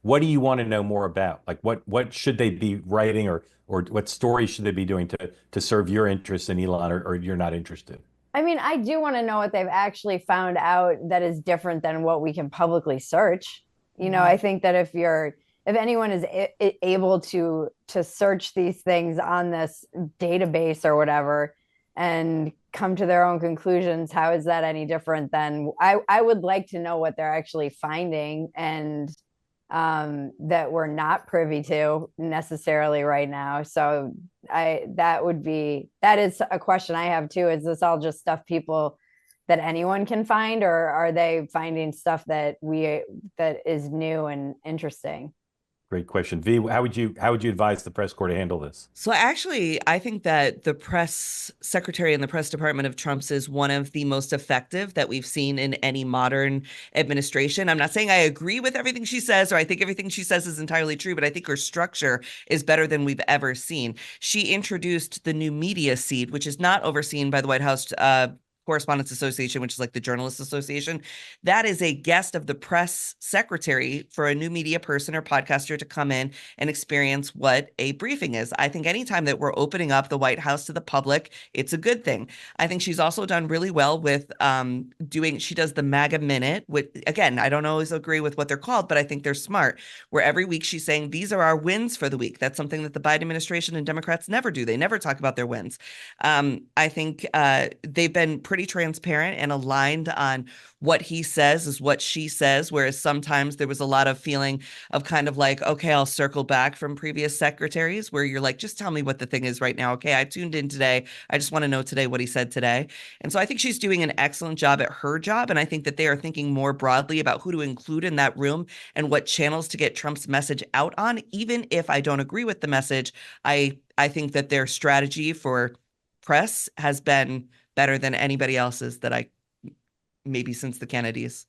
what do you want to know more about? Like what should they be writing, or what story should they be doing to serve your interest in Elon, or you're not interested? I mean, I do want to know what they've actually found out that is different than what we can publicly search. I think that if anyone is able to search these things on this database or whatever and come to their own conclusions, how is that any different than I would like to know what they're actually finding and that we're not privy to necessarily right now. So that is a question I have too. Is this all just stuff people that anyone can find, or are they finding stuff that is new and interesting? Great question. V, how would you advise the press corps to handle this? So actually, I think that the press secretary and the press department of Trump's is one of the most effective that we've seen in any modern administration. I'm not saying I agree with everything she says or I think everything she says is entirely true, but I think her structure is better than we've ever seen. She introduced the new media seat, which is not overseen by the White House Correspondents Association, which is like the Journalists Association. That is a guest of the press secretary for a new media person or podcaster to come in and experience what a briefing is. I think anytime that we're opening up the White House to the public, it's a good thing. I think she's also done really well with she does the MAGA Minute, which again, I don't always agree with what they're called, but I think they're smart, where every week she's saying, these are our wins for the week. That's something that the Biden administration and Democrats never do. They never talk about their wins. I think they've been pretty transparent and aligned on what he says is what she says, whereas sometimes there was a lot of feeling of kind of like, okay, I'll circle back from previous secretaries where you're like, just tell me what the thing is right now. Okay, I tuned in today. I just want to know today what he said today. And so I think she's doing an excellent job at her job. And I think that they are thinking more broadly about who to include in that room and what channels to get Trump's message out on. Even if I don't agree with the message, I think that their strategy for press has been better than anybody else's that I maybe since the Kennedys.